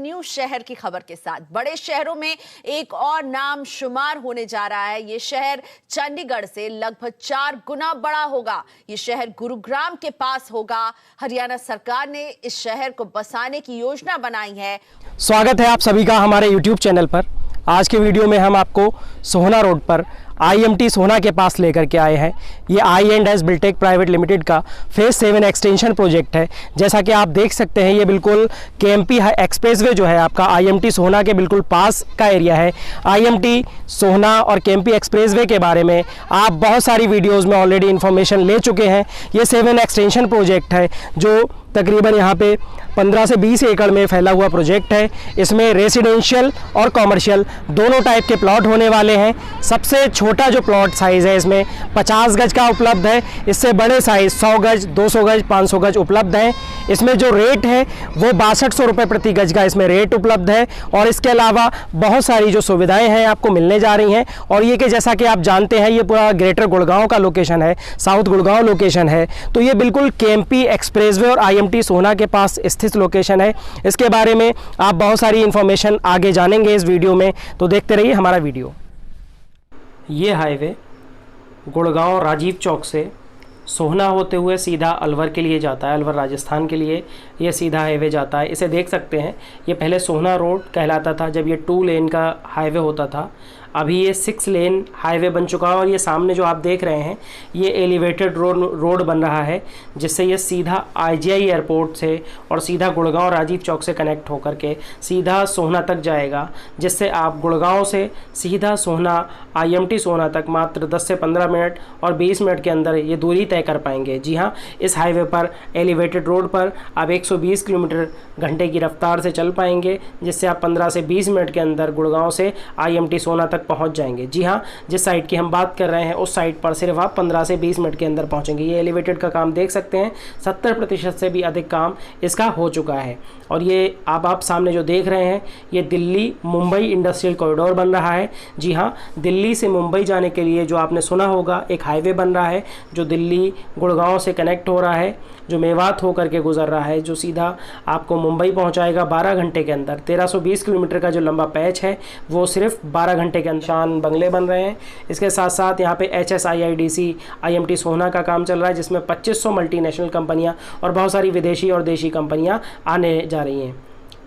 New शहर की खबर के साथ। बड़े शहरों में एक और नाम शुमार होने जा रहा है। ये शहर चंडीगढ़ से लगभग 4 गुना बड़ा होगा। ये शहर गुरुग्राम के पास होगा। हरियाणा सरकार ने इस शहर को बसाने की योजना बनाई है। स्वागत है आप सभी का हमारे YouTube चैनल पर। आज के वीडियो में हम आपको सोहना रोड पर IMT सोहना के पास लेकर के आए हैं। ये I&S बिल्टेक प्राइवेट लिमिटेड का फेज 7 एक्सटेंशन प्रोजेक्ट है। जैसा कि आप देख सकते हैं, ये बिल्कुल KMP एक्सप्रेसवे जो है आपका IMT सोहना के बिल्कुल पास का एरिया है। IMT सोहना और KMP एक्सप्रेसवे के बारे में आप बहुत सारी वीडियोज़ में ऑलरेडी इन्फॉर्मेशन ले चुके हैं। ये 7 एक्सटेंशन प्रोजेक्ट है जो तकरीबन यहाँ पे 15 से 20 एकड़ में फैला हुआ प्रोजेक्ट है। इसमें रेसिडेंशियल और कॉमर्शियल दोनों टाइप के प्लॉट होने वाले हैं। सबसे छोटा जो प्लॉट साइज़ है इसमें 50 गज का उपलब्ध है। इससे बड़े साइज़ 100 गज, 200 गज, 500 गज उपलब्ध हैं। इसमें जो रेट है वो 6200 रुपये प्रति गज का इसमें रेट उपलब्ध है। और इसके अलावा बहुत सारी जो सुविधाएँ हैं आपको मिलने जा रही हैं। और ये कि जैसा कि आप जानते हैं, ये पूरा ग्रेटर गुड़गांव का लोकेशन है, साउथ गुड़गांव लोकेशन है। तो ये बिल्कुल KMP एक्सप्रेसवे और IMT सोहना के पास स्थित लोकेशन है। इसके बारे में आप बहुत सारी इंफॉर्मेशन आगे जानेंगे इस वीडियो में, तो देखते रहिए हमारा वीडियो। ये हाईवे गुड़गांव राजीव चौक से सोहना होते हुए सीधा अलवर के लिए जाता है। अलवर राजस्थान के लिए ये सीधा हाईवे जाता है। इसे देख सकते हैं, ये पहले सोहना रोड कहलाता था जब ये 2 लेन का हाईवे होता था। अभी ये 6 लेन हाईवे बन चुका है। और ये सामने जो आप देख रहे हैं, ये एलिवेटेड रोड बन रहा है, जिससे ये सीधा IGI एयरपोर्ट से और सीधा गुड़गांव राजीव चौक से कनेक्ट होकर के सीधा सोहना तक जाएगा, जिससे आप गुड़गांव से सीधा सोहना IMT सोहना तक मात्र 10 से 15 मिनट और 20 मिनट के अंदर ये दूरी तय कर पाएंगे। जी हाँ, इस हाईवे पर एलिवेटेड रोड पर आप 120 किलोमीटर घंटे की रफ्तार से चल पाएंगे, जिससे आप 15 से 20 मिनट के अंदर गुड़गांव से IMT सोहना तक पहुंच जाएंगे। जी हाँ, जिस साइड की हम बात कर रहे हैं उस साइड पर सिर्फ आप 15 से 20 मिनट के अंदर पहुंचेंगे। ये एलिवेटेड का काम देख सकते हैं, 70% से भी अधिक काम इसका हो चुका है। और ये आप सामने जो देख रहे हैं, ये दिल्ली मुंबई इंडस्ट्रियल कॉरिडोर बन रहा है। जी हाँ, दिल्ली से मुंबई जाने के लिए जो आपने सुना होगा एक हाईवे बन रहा है, जो दिल्ली गुड़गांव से कनेक्ट हो रहा है, जो मेवात होकर के गुजर रहा है, जो सीधा आपको मुंबई पहुंचाएगा 12 घंटे के अंदर। 1320 किलोमीटर का जो लंबा पैच है वो सिर्फ 12 घंटे के अंदर। शान बंगले बन रहे हैं। इसके साथ साथ यहाँ पे HSIIDC IMT सोहना का काम चल रहा है, जिसमें 2500 मल्टीनेशनल कंपनियाँ और बहुत सारी विदेशी और देशी कंपनियाँ आने जा रही हैं।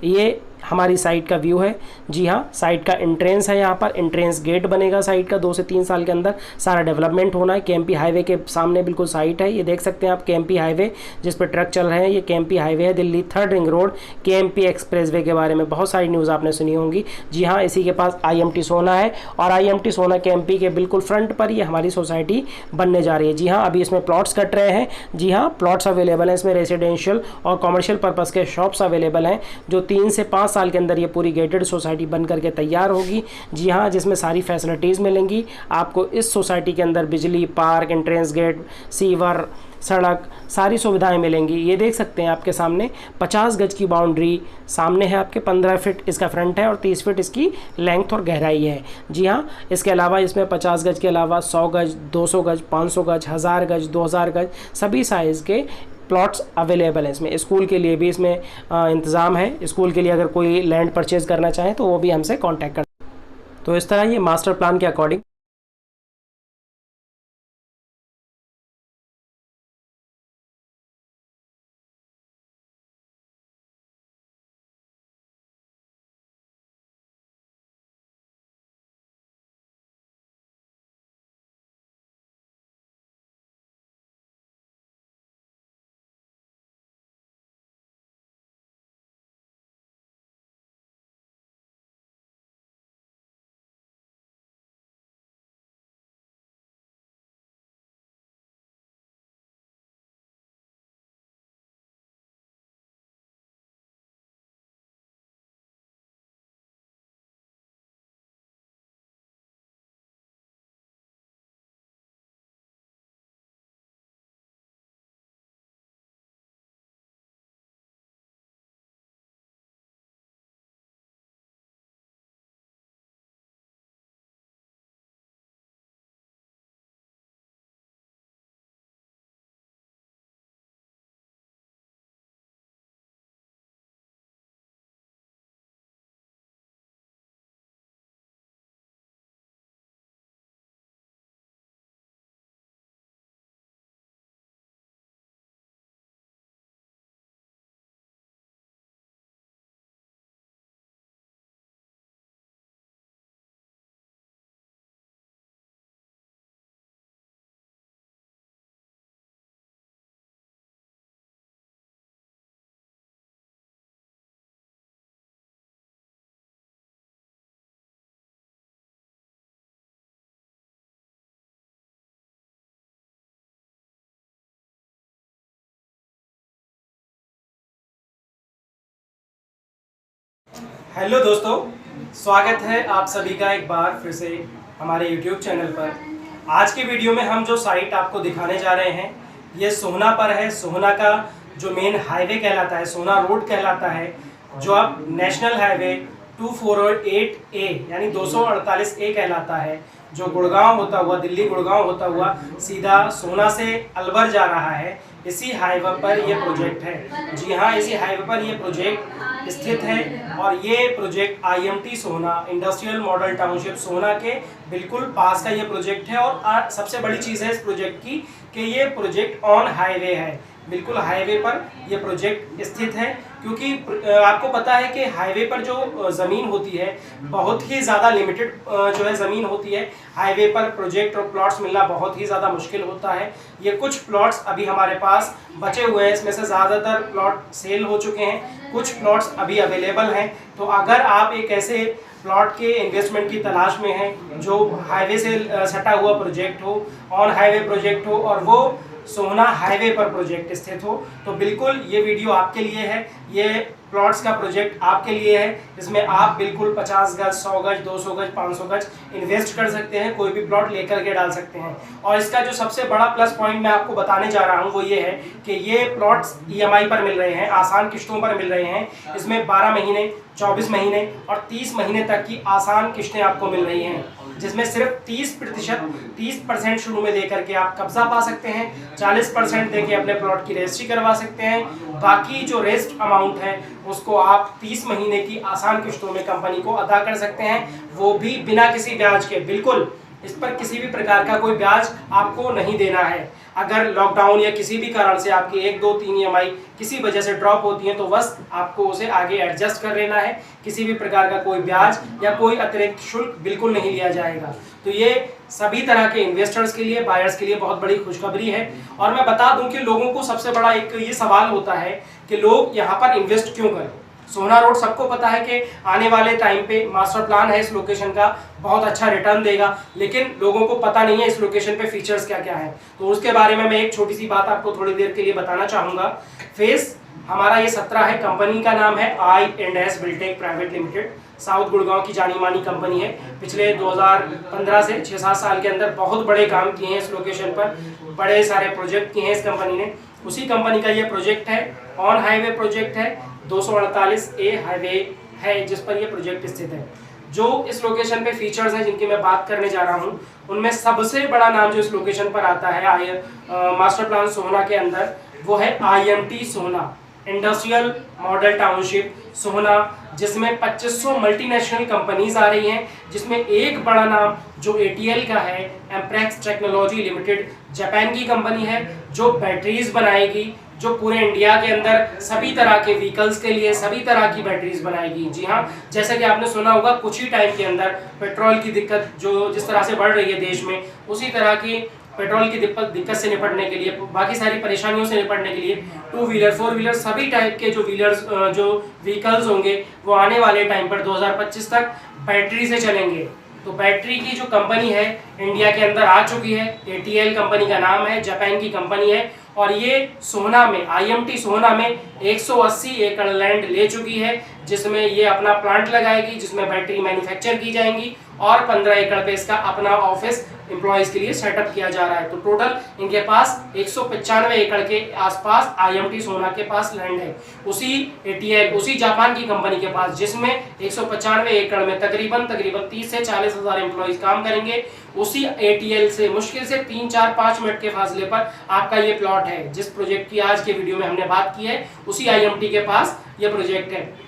ये हमारी साइट का व्यू है। जी हाँ, साइट का एंट्रेंस है। यहाँ पर एंट्रेंस गेट बनेगा साइट का। 2 से 3 साल के अंदर सारा डेवलपमेंट होना है। KMP हाईवे के सामने बिल्कुल साइट है। ये देख सकते हैं आप KMP हाईवे जिस पर ट्रक चल रहे हैं, ये KMP हाईवे है। Delhi 3rd ring road KMP expressway के बारे में बहुत सारी न्यूज़ आपने सुनी होंगी। जी हाँ, इसी के पास IMT सोहना है और IMT सोहना KMP के बिल्कुल फ्रंट पर ये हमारी सोसाइटी बनने जा रही है। जी हाँ, अभी इसमें प्लॉट्स कट रहे हैं। जी हाँ, प्लॉट्स अवेलेबल हैं इसमें। रेसिडेंशियल और कॉमर्शियल पर्पज़ के शॉप्स अवेलेबल हैं, जो 3 से 5 साल के अंदर ये पूरी गेटेड सोसाइटी बन करके तैयार होगी। जी हाँ, जिसमें सारी फैसिलिटीज़ मिलेंगी आपको। इस सोसाइटी के अंदर बिजली, पार्क, एंट्रेंस गेट, सीवर, सड़क, सारी सुविधाएं मिलेंगी। ये देख सकते हैं आपके सामने 50 गज की बाउंड्री सामने है आपके। 15 फीट इसका फ्रंट है और 30 फीट इसकी लेंथ और गहराई है। जी हाँ, इसके अलावा इसमें 50 गज के अलावा 100 गज, 200 गज, 500 गज, 1000 गज, 2000 गज सभी साइज़ के प्लॉट्स अवेलेबल हैं इसमें। स्कूल के लिए भी इसमें इंतज़ाम है। स्कूल के लिए अगर कोई लैंड परचेज़ करना चाहे तो वो भी हमसे कांटेक्ट कर। तो इस तरह ये मास्टर प्लान के अकॉर्डिंग हेलो दोस्तों, स्वागत है आप सभी का एक बार फिर से हमारे YouTube चैनल पर। आज के वीडियो में हम जो साइट आपको दिखाने जा रहे हैं ये सोहना पर है। सोहना का जो मेन हाईवे कहलाता है, सोहना रोड कहलाता है, जो अब नेशनल हाईवे 248A यानी 248A कहलाता है, जो गुड़गांव होता हुआ, दिल्ली गुड़गांव होता हुआ सीधा सोहना से अलवर जा रहा है। इसी हाईवे पर ये प्रोजेक्ट है। जी हाँ, इसी हाईवे पर ये प्रोजेक्ट स्थित है और ये प्रोजेक्ट IMT सोहना, इंडस्ट्रियल मॉडल टाउनशिप सोहना के बिल्कुल पास का ये प्रोजेक्ट है। और सबसे बड़ी चीज़ है इस प्रोजेक्ट की कि ये प्रोजेक्ट ऑन हाईवे है, बिल्कुल हाईवे पर ये प्रोजेक्ट स्थित है। क्योंकि आपको पता है कि हाईवे पर जो ज़मीन होती है बहुत ही ज़्यादा लिमिटेड जो है ज़मीन होती है। हाईवे पर प्रोजेक्ट और प्लॉट्स मिलना बहुत ही ज़्यादा मुश्किल होता है। ये कुछ प्लॉट्स अभी हमारे पास बचे हुए हैं, इसमें से ज़्यादातर प्लॉट सेल हो चुके हैं, कुछ प्लॉट्स अभी अवेलेबल हैं। तो अगर आप एक ऐसे प्लॉट के इन्वेस्टमेंट की तलाश में हैं जो हाईवे से सटा हुआ प्रोजेक्ट हो, ऑन हाईवे प्रोजेक्ट हो और वो सोहना हाईवे पर प्रोजेक्ट स्थित हो, तो बिल्कुल ये वीडियो आपके लिए है। ये प्लॉट्स का प्रोजेक्ट आपके लिए है। इसमें आप बिल्कुल 50 गज, 100 गज, 200 गज, 500 गज इन्वेस्ट कर सकते हैं, कोई भी प्लॉट लेकर के डाल सकते हैं। और इसका जो सबसे बड़ा प्लस पॉइंट मैं आपको बताने जा रहा हूँ वो ये है कि ये प्लॉट्स EMI पर मिल रहे हैं, आसान किश्तों पर मिल रहे हैं। इसमें 12 महीने, 24 महीने और 30 महीने तक की आसान किश्तें आपको मिल रही हैं, जिसमें सिर्फ 30% शुरू में देकर के आप कब्जा पा सकते हैं, 40% देके अपने प्लॉट की रजिस्ट्री करवा सकते हैं। बाकी जो रेस्ट अमाउंट है उसको आप 30 महीने की आसान किश्तों में कंपनी को अदा कर सकते हैं, वो भी बिना किसी ब्याज के। बिल्कुल इस पर किसी भी प्रकार का कोई ब्याज आपको नहीं देना है। अगर लॉकडाउन या किसी भी कारण से आपकी 1, 2, 3 EMI किसी वजह से ड्रॉप होती है तो बस आपको उसे आगे एडजस्ट कर लेना है। किसी भी प्रकार का कोई ब्याज या कोई अतिरिक्त शुल्क बिल्कुल नहीं लिया जाएगा। तो ये सभी तरह के इन्वेस्टर्स के लिए, बायर्स के लिए बहुत बड़ी खुशखबरी है। और मैं बता दूं कि लोगों को सबसे बड़ा एक ये सवाल होता है कि लोग यहाँ पर इन्वेस्ट क्यों करें। सोहना रोड सबको पता है कि आने वाले टाइम पे मास्टर प्लान है इस लोकेशन का, बहुत अच्छा रिटर्न देगा, लेकिन लोगों को पता नहीं है इस लोकेशन पे फीचर्स क्या क्या है। तो उसके बारे में मैं एक छोटी सी बात आपको थोड़ी देर के लिए बताना चाहूँगा। फेस हमारा ये 17 है, कंपनी का नाम है I&S Biltech private limited, south Gurgaon की जानी मानी कंपनी है। पिछले 2015 से 6-7 साल के अंदर बहुत बड़े काम किए हैं इस लोकेशन पर, बड़े सारे प्रोजेक्ट किए हैं इस कंपनी ने। उसी कंपनी का ये प्रोजेक्ट है, ऑन हाईवे प्रोजेक्ट है, 248A हाईवे है जिस पर ये प्रोजेक्ट स्थित है। जो इस लोकेशन पे फीचर्स हैं जिनकी मैं बात करने जा रहा हूँ, उनमें सबसे बड़ा नाम जो इस लोकेशन पर आता है मास्टर प्लान सोहना के अंदर, वो है IMT सोहना, इंडस्ट्रियल मॉडल टाउनशिप सोहना, जिसमें 2500 मल्टीनेशनल कंपनीज आ रही हैं, जिसमें एक बड़ा नाम जो ATL का है, एम्प्रेक्स टेक्नोलॉजी लिमिटेड, जापान की कंपनी है, जो बैटरीज बनाएगी, जो पूरे इंडिया के अंदर सभी तरह के व्हीकल्स के लिए सभी तरह की बैटरीज बनाएगी। जी हाँ, जैसा कि आपने सुना होगा कुछ ही टाइम के अंदर पेट्रोल की दिक्कत जो जिस तरह से बढ़ रही है देश में, उसी तरह की पेट्रोल की दिक्कत से निपटने के लिए, बाकी सारी परेशानियों से निपटने के लिए 2 व्हीलर 4 व्हीलर सभी टाइप के जो व्हीकल्स होंगे वो आने वाले टाइम पर 2025 तक बैटरी से चलेंगे। तो बैटरी की जो कंपनी है इंडिया के अंदर आ चुकी है, ATL कंपनी का नाम है, जापान की कंपनी है। और ये सोहना में, IMT सोहना में 180 एकड़ लैंड ले चुकी है, जिसमें ये अपना प्लांट लगाएगी, जिसमें बैटरी मैन्युफैक्चर की जाएंगी और 15 एकड़ पे इसका अपना ऑफिस एम्प्लॉयज़ के लिए सेटअप किया जा रहा है। तो टोटल इनके पास 195 एकड़ के आसपास IMT सोहना के पास लैंड है। उसी ATL, उसी जापान की कंपनी के पास, जिसमें 195 एकड़ में तकरीबन 30 से 40 हज़ार एम्प्लॉयज़ काम करेंगे, उसी ATL से मुश्किल से 3, 4, 5 मिनट के फासले पर आपका ये प्लॉट है। जिस प्रोजेक्ट की आज के वीडियो में हमने बात की है उसी IMT के पास ये प्रोजेक्ट है।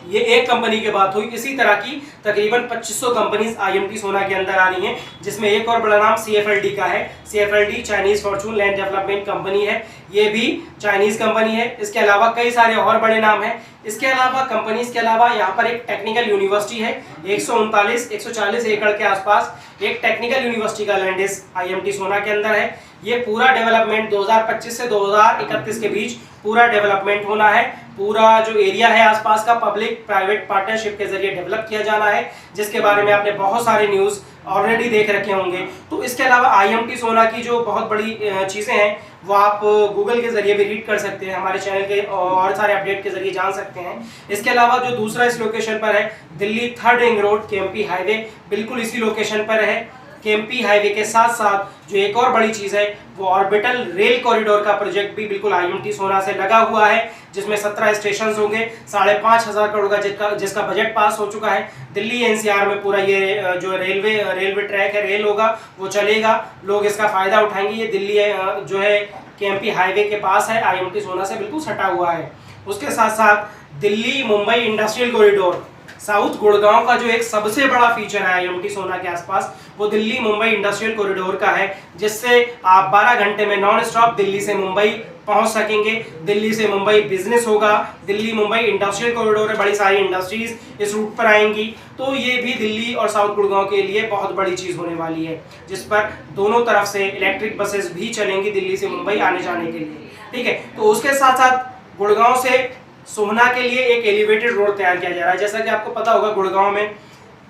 ये एक कंपनी की बात हुई, इसी तरह की तकरीबन 2500 कंपनीज IMT सोहना के अंदर आ रही हैं, जिसमें एक और बड़ा नाम CFLD का है। CFLD Chinese Fortune land development company है, ये भी चाइनीज कंपनी है। इसके अलावा कई सारे और बड़े नाम हैं। इसके अलावा कंपनीज के अलावा यहाँ पर एक टेक्निकल यूनिवर्सिटी है, 140 एकड़ के आसपास एक टेक्निकल यूनिवर्सिटी का लैंड इस IMT सोहना के अंदर है। ये पूरा डेवलपमेंट 2025 से 2031 के बीच पूरा डेवलपमेंट होना है। पूरा जो एरिया है आसपास का पब्लिक प्राइवेट पार्टनरशिप के जरिए डेवलप किया जाना है, जिसके बारे में आपने बहुत सारे न्यूज़ ऑलरेडी देख रखे होंगे। तो इसके अलावा IMT सोना की जो बहुत बड़ी चीज़ें हैं वो आप गूगल के जरिए भी रीड कर सकते हैं, हमारे चैनल के और सारे अपडेट के जरिए जान सकते हैं। इसके अलावा जो दूसरा इस लोकेशन पर है Delhi 3rd ring road KMP highway, बिल्कुल इसी लोकेशन पर है। KMP हाईवे के साथ साथ जो एक और बड़ी चीज़ है वो ऑर्बिटल रेल कॉरिडोर का प्रोजेक्ट भी बिल्कुल IMT सोना से लगा हुआ है, जिसमें 17 स्टेशन होंगे, 5,500 करोड़ का जिसका बजट पास हो चुका है। दिल्ली NCR में पूरा ये जो रेलवे ट्रैक है, रेल होगा वो चलेगा, लोग इसका फायदा उठाएंगे। ये दिल्ली जो है KMP हाईवे के पास है, IMT सोना से बिल्कुल सटा हुआ है। उसके साथ साथ Delhi Mumbai industrial corridor, south Gurgaon का जो एक सबसे बड़ा फीचर है IMT सोना के आसपास, वो दिल्ली मुंबई इंडस्ट्रियल कॉरिडोर का है, जिससे आप 12 घंटे में नॉन स्टॉप दिल्ली से मुंबई पहुंच सकेंगे। दिल्ली से मुंबई बिजनेस होगा, दिल्ली मुंबई इंडस्ट्रियल कॉरिडोर है, बड़ी सारी इंडस्ट्रीज इस रूट पर आएंगी। तो ये भी दिल्ली और साउथ गुड़गांव के लिए बहुत बड़ी चीज़ होने वाली है, जिस पर दोनों तरफ से इलेक्ट्रिक बसेस भी चलेंगी दिल्ली से मुंबई आने जाने के लिए। ठीक है, तो उसके साथ साथ गुड़गांव से सोहना के लिए एक एलिवेटेड रोड तैयार किया जा रहा है। जैसा कि आपको पता होगा, गुड़गांव में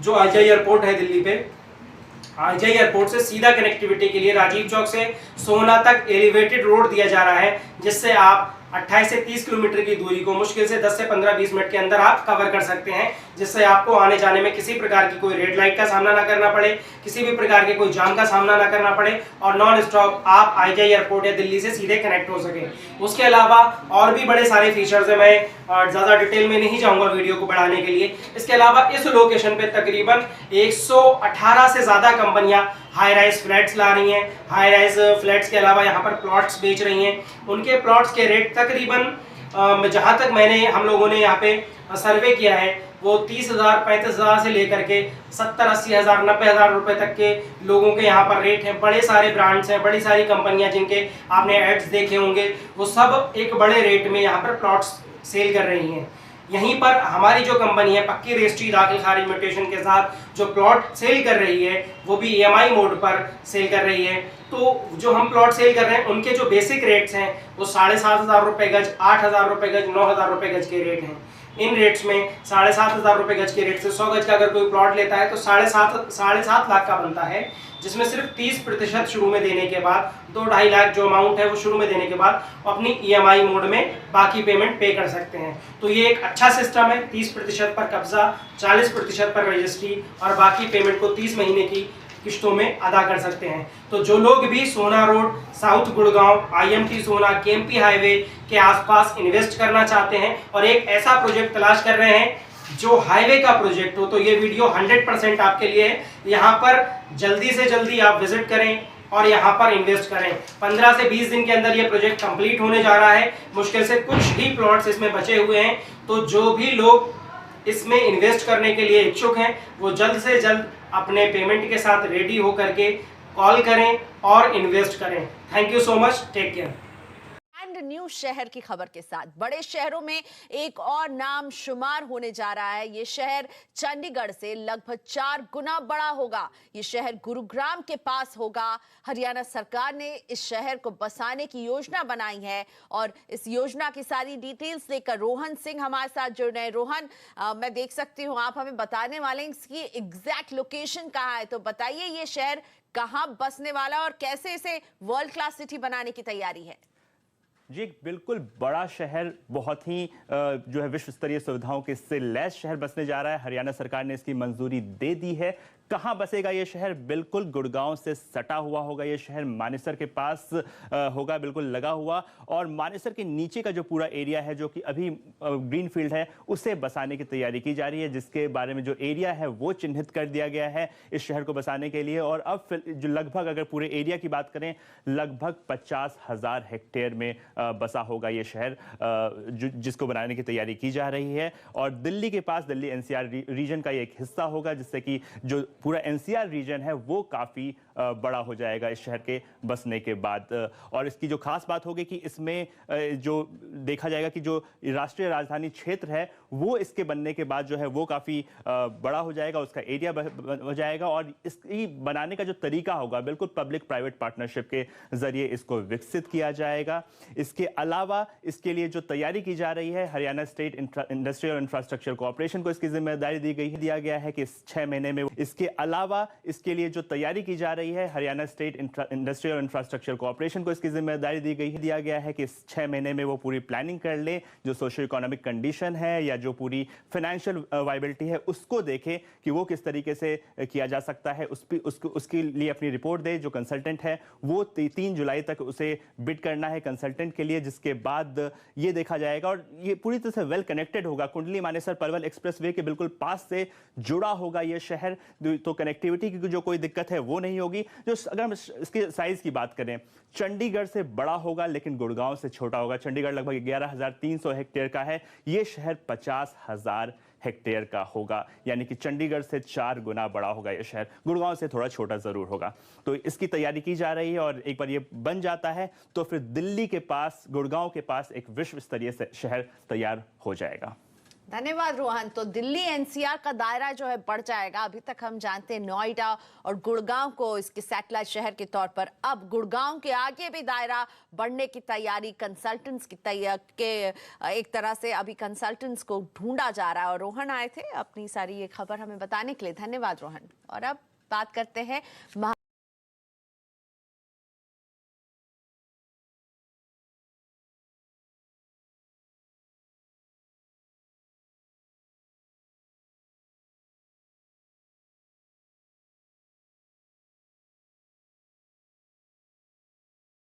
जो IGI एयरपोर्ट है दिल्ली पे, IGI एयरपोर्ट से सीधा कनेक्टिविटी के लिए राजीव चौक से सोहना तक एलिवेटेड रोड दिया जा रहा है, जिससे आप 28 से 30 किलोमीटर की दूरी को मुश्किल से 10 से 15-20 मिनट के अंदर आप कवर कर सकते हैं, जिससे आपको आने जाने में किसी प्रकार की कोई रेड लाइट का सामना ना करना पड़े, किसी भी प्रकार के कोई जाम का सामना ना करना पड़े, और नॉन स्टॉप आप IGI एयरपोर्ट या दिल्ली से सीधे कनेक्ट हो सके। उसके अलावा और भी बड़े सारे फीचर्स हैं, मैं ज़्यादा डिटेल में नहीं जाऊँगा वीडियो को बढ़ाने के लिए। इसके अलावा इस लोकेशन पर तकरीबन 118 से ज़्यादा कंपनियाँ हाई राइज फ्लैट्स ला रही हैं। हाई राइज फ्लैट्स के अलावा यहाँ पर प्लॉट्स बेच रही हैं। उनके प्लॉट्स के रेट तकरीबन जहाँ तक हम लोगों ने यहाँ पे सर्वे किया है, वो 30,000 35,000 से लेकर के 70-80 हज़ार 90 हज़ार रुपये तक के लोगों के यहाँ पर रेट हैं। बड़े सारे ब्रांड्स हैं, बड़ी सारी कंपनियाँ जिनके आपने एड्स देखे होंगे, वो सब एक बड़े रेट में यहाँ पर प्लॉट्स सेल कर रही हैं। यहीं पर हमारी जो कंपनी है पक्की रजिस्ट्री दाखिल खारिज म्यूटेशन के साथ जो प्लॉट सेल कर रही है, वो भी EMI मोड पर सेल कर रही है। तो जो हम प्लॉट सेल कर रहे हैं उनके जो बेसिक रेट्स हैं वो 7,500 रुपये गज, 8,000 रुपये गज, 9,000 रुपये गज के रेट हैं। इन रेट्स में 7,500 रुपये गज के रेट से 100 गज का अगर कोई प्लॉट लेता है तो 7.5 लाख का बनता है, जिसमें सिर्फ 30% शुरू में देने के बाद, 2-2.5 लाख जो अमाउंट है वो शुरू में देने के बाद अपनी EMI मोड में बाकी पेमेंट पे कर सकते हैं। तो ये एक अच्छा सिस्टम है, 30% पर कब्जा, 40% पर रजिस्ट्री, और बाकी पेमेंट को 30 महीने की किश्तों में अदा कर सकते हैं। तो जो लोग भी सोहना रोड, साउथ गुड़गांव, IMT सोहना, KMP हाईवे के आसपास इन्वेस्ट करना चाहते हैं और एक ऐसा प्रोजेक्ट तलाश कर रहे हैं जो हाईवे का प्रोजेक्ट हो, तो ये वीडियो 100% आपके लिए है। यहाँ पर जल्दी से जल्दी आप विजिट करें और यहाँ पर इन्वेस्ट करें। 15 से 20 दिन के अंदर ये प्रोजेक्ट कंप्लीट होने जा रहा है। मुश्किल से कुछ ही प्लॉट्स इसमें बचे हुए हैं। तो जो भी लोग इसमें इन्वेस्ट करने के लिए इच्छुक हैं वो जल्द से जल्द अपने पेमेंट के साथ रेडी होकर के कॉल करें और इन्वेस्ट करें। Thank you so much, take care. New शहर की खबर के साथ बड़े शहरों में एक और नाम शुमार होने जा रहा है। ये शहर चंडीगढ़ से लगभग 4 गुना बड़ा होगा। ये शहर गुरुग्राम के पास होगा। हरियाणा सरकार ने इस शहर को बसाने की योजना बनाई है और इस योजना की सारी डिटेल्स लेकर रोहन सिंह हमारे साथ जुड़ रहे हैं। रोहन, मैं देख सकती हूँ आप हमें बताने वाले हैं इसकी एग्जैक्ट लोकेशन कहाँ है, तो बताइए ये शहर कहाँ बसने वाला और कैसे इसे वर्ल्ड क्लास सिटी बनाने की तैयारी है। जी, एक बिल्कुल बड़ा शहर, बहुत ही जो है विश्व स्तरीय सुविधाओं के इससे लैस शहर बसने जा रहा है। हरियाणा सरकार ने इसकी मंजूरी दे दी है। कहाँ बसेगा ये शहर? बिल्कुल गुड़गांव से सटा हुआ होगा ये शहर, मानेसर के पास होगा, बिल्कुल लगा हुआ। और मानेसर के नीचे का जो पूरा एरिया है जो कि अभी ग्रीन फील्ड है, उसे बसाने की तैयारी की जा रही है, जिसके बारे में जो एरिया है वो चिन्हित कर दिया गया है इस शहर को बसाने के लिए। और अब जो लगभग, अगर पूरे एरिया की बात करें, लगभग 50,000 हेक्टेयर में बसा होगा ये शहर, जिसको बनाने की तैयारी की जा रही है। और दिल्ली के पास, दिल्ली NCR रीजन का ये एक हिस्सा होगा, जिससे कि जो पूरा NCR रीजन है वो काफ़ी बड़ा हो जाएगा इस शहर के बसने के बाद। और इसकी जो खास बात होगी कि इसमें जो देखा जाएगा कि जो राष्ट्रीय राजधानी क्षेत्र है वो इसके बनने के बाद जो है वो काफ़ी बड़ा हो जाएगा, उसका एरिया हो जाएगा। और इसकी बनाने का जो तरीका होगा, बिल्कुल पब्लिक प्राइवेट पार्टनरशिप के जरिए इसको विकसित किया जाएगा। इसके अलावा इसके लिए जो तैयारी की जा रही है, Haryana state industrial infrastructure corporation को इसकी जिम्मेदारी दिया गया है कि इस 6 महीने में इसके अलावा इसके लिए जो तैयारी की जा रही है, हरियाणा स्टेट इंडस्ट्रियल और इंफ्रास्ट्रक्चर कॉर्पोरेशन को इसकी जिम्मेदारी दिया गया है कि इस 6 महीने में वो पूरी प्लानिंग कर ले, जो सोशो इकोनॉमिक कंडीशन है या जो पूरी फाइनेंशियल वायबिलिटी है उसको देखे कि वो किस तरीके से किया जा सकता है, उसके लिए अपनी रिपोर्ट दे। जो कंसल्टेंट है वो 3 जुलाई तक उसे बिड करना है कंसल्टेंट के लिए, जिसके बाद ये देखा जाएगा और ये पूरी तरह से वेल कनेक्टेड होगा। कुंडली मानेसर पलवल एक्सप्रेसवे के बिल्कुल पास से जुड़ा होगा ये शहर, तो कनेक्टिविटी की जो कोई दिक्कत है वो नहीं होगी। जो अगर हम इसके साइज की बात करें, चंडीगढ़ से बड़ा होगा लेकिन गुड़गांव से छोटा होगा। चंडीगढ़ लगभग 11,300 हेक्टेयर का है, ये शहर 50,000 हेक्टेयर का होगा, यानी कि चंडीगढ़ से 4 गुना बड़ा होगा ये शहर। गुड़गांव से थोड़ा छोटा जरूर होगा। तो इसकी तैयारी की जा रही है और एक बार ये बन जाता है तो फिर दिल्ली के पास, गुड़गांव के पास एक विश्व स्तरीय शहर तैयार हो जाएगा। धन्यवाद रोहन। तो दिल्ली एनसीआर का दायरा जो है बढ़ जाएगा। अभी तक हम जानते हैं नोएडा और गुड़गांव को इसके सैटेलाइट शहर के तौर पर, अब गुड़गांव के आगे भी दायरा बढ़ने की तैयारी, कंसल्टेंट्स की एक तरह से अभी कंसल्टेंट्स को ढूंढा जा रहा है। और रोहन आए थे अपनी सारी ये खबर हमें बताने के लिए। धन्यवाद रोहन। और अब बात करते हैं